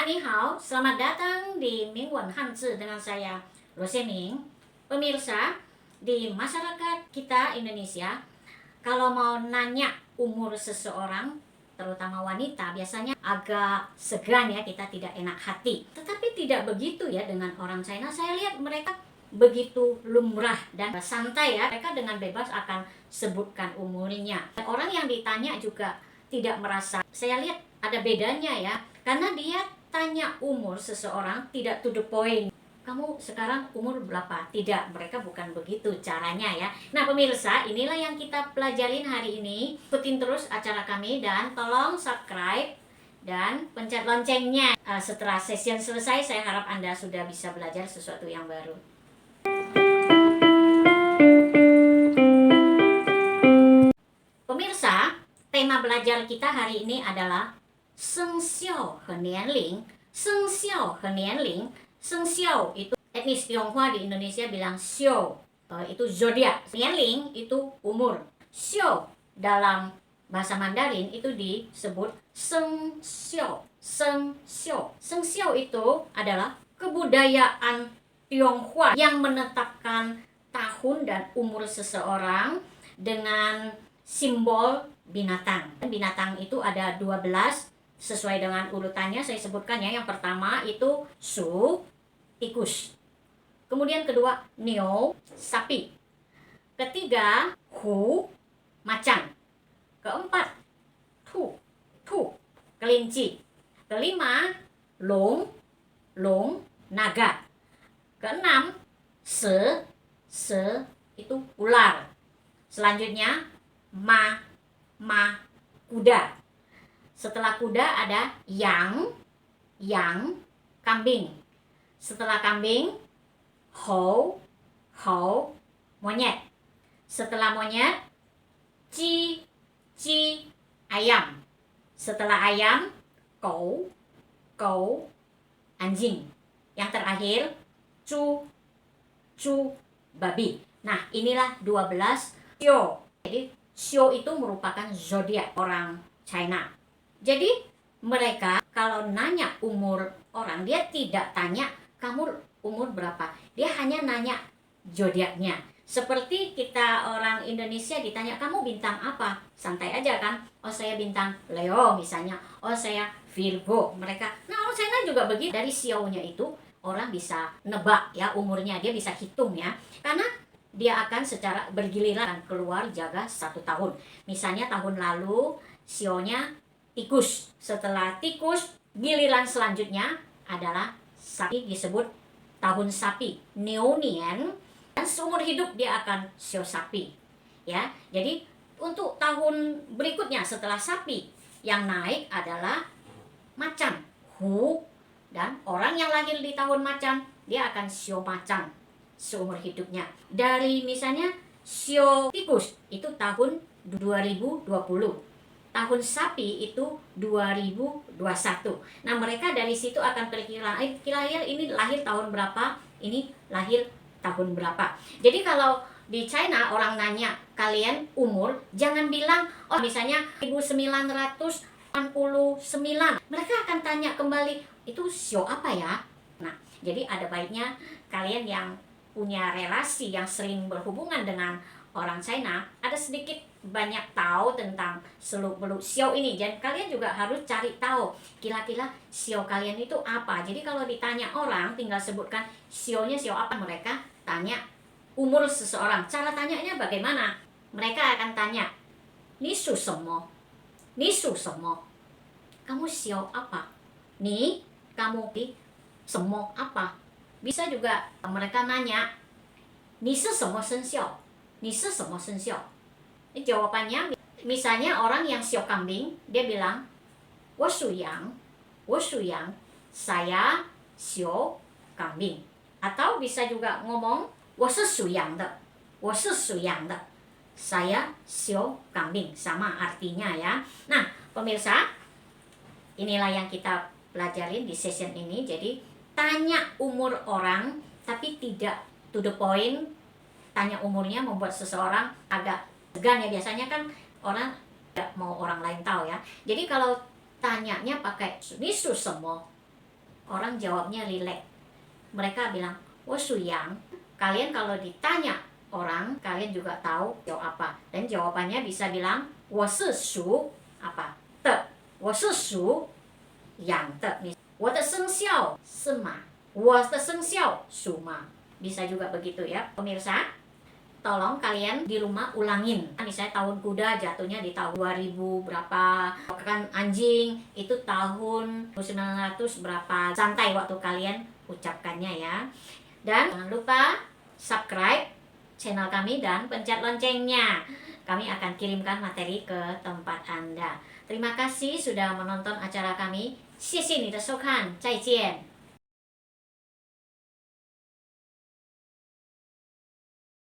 Ni hao, selamat datang di Mingguan Hanzi dengan saya, Roseming. Pemirsa, di masyarakat kita Indonesia, kalau mau nanya umur seseorang, terutama wanita, biasanya agak segan ya, kita tidak enak hati. Tetapi tidak begitu ya dengan orang China. Saya lihat mereka begitu lumrah dan santai ya. Mereka dengan bebas akan sebutkan umurnya. Orang yang ditanya juga tidak merasa, saya lihat ada bedanya ya, karena dia tanya umur seseorang tidak to the point. Kamu sekarang umur berapa? Tidak, mereka bukan begitu caranya ya. Nah pemirsa, inilah yang kita pelajarin hari ini. Ikutin terus acara kami dan tolong subscribe dan pencet loncengnya. Setelah session selesai, saya harap Anda sudah bisa belajar sesuatu yang baru. Pemirsa, tema belajar kita hari ini adalah Seng Xiao he Nianling. Seng Xiao he Nianling. Seng Xiao itu etnis Tionghoa, di Indonesia bilang Xiao, itu zodiak. Nianling itu umur. Xiao dalam bahasa Mandarin itu disebut Seng Xiao. Seng Xiao. Seng Xiao itu adalah kebudayaan Tionghoa yang menetapkan tahun dan umur seseorang dengan simbol binatang. Binatang itu ada 12 sesuai dengan urutannya, saya sebutkan ya. Yang pertama itu Su, tikus. Kemudian kedua Niu, sapi. Ketiga Hu, macan. Keempat Tu, kelinci. Kelima Long, naga. Keenam Se, itu ular. Selanjutnya Ma, kuda. Setelah kuda ada Yang, kambing. Setelah kambing Hou, monyet. Setelah monyet Ji, ayam. Setelah ayam Gou, anjing. Yang terakhir Chu, babi. Nah inilah 12 Xiao. Jadi Xiao itu merupakan zodiak orang China. Jadi mereka kalau nanya umur orang, dia tidak tanya kamu umur berapa. Dia hanya nanya zodiaknya. Seperti kita orang Indonesia ditanya kamu bintang apa, santai aja kan. Oh saya bintang Leo misalnya. Oh saya Virgo. Mereka, nah orang China juga begitu. Dari Xiao-nya itu orang bisa nebak ya umurnya, dia bisa hitung ya. Karena dia akan secara bergiliran keluar jaga 1 tahun. Misalnya tahun lalu Xiao-nya tikus. Setelah tikus, giliran selanjutnya adalah sapi, disebut tahun sapi, Niu Nian. Dan seumur hidup dia akan Xiao sapi. Ya, jadi untuk tahun berikutnya setelah sapi, yang naik adalah macan, Hu. Dan orang yang lahir di tahun macan, dia akan Xiao macan seumur hidupnya. Dari misalnya Xiao tikus itu tahun 2020. Tahun sapi itu 2021. Nah mereka dari situ akan perkiraan, kira-kira ini lahir tahun berapa, ini lahir tahun berapa. Jadi kalau di China orang nanya kalian umur, jangan bilang oh misalnya 1989. Mereka akan tanya kembali, itu Xiao apa ya? Nah jadi ada baiknya kalian yang punya relasi yang sering berhubungan dengan orang China, ada sedikit banyak tahu tentang seluk-beluk Xiao ini. Dan kalian juga harus cari tahu kira-kira Xiao kalian itu apa. Jadi kalau ditanya orang, tinggal sebutkan Xiao-nya Xiao apa. Mereka tanya umur seseorang. Cara tanyanya bagaimana? Mereka akan tanya, Ni su semo? Ni su semo? Kamu Xiao apa? Ni, kamu di semo apa? Bisa juga mereka nanya, Ni se semo shen xiao? Ni se semo shen xiao? Ini jawabannya, misalnya orang yang Xiao kambing, dia bilang, Wo shu yang, saya Xiao kambing. Atau bisa juga ngomong, Wo shi shu yang de, saya Xiao kambing. Sama artinya ya. Nah pemirsa, inilah yang kita pelajarin di session ini. Jadi tanya umur orang tapi tidak to the point. Tanya umurnya membuat seseorang agak segan ya. Biasanya kan orang tidak mau orang lain tahu ya. Jadi kalau tanyanya pakai Ni su semo, orang jawabnya rileks. Mereka bilang, "我属羊." Kalian kalau ditanya orang, kalian juga tahu jawab apa. Dan jawabannya bisa bilang, 我是属 apa? 的. 我是属羊的. 我的生肖是马. 我的生肖属马. Bisa juga begitu ya, pemirsa. Tolong kalian di rumah ulangin. Misalnya tahun kuda jatuhnya di tahun 2000 berapa. Kan anjing itu tahun 1900 berapa. Santai waktu kalian ucapkannya ya. Dan jangan lupa subscribe channel kami dan pencet loncengnya. Kami akan kirimkan materi ke tempat Anda. Terima kasih sudah menonton acara kami. 谢谢你的收看，再见。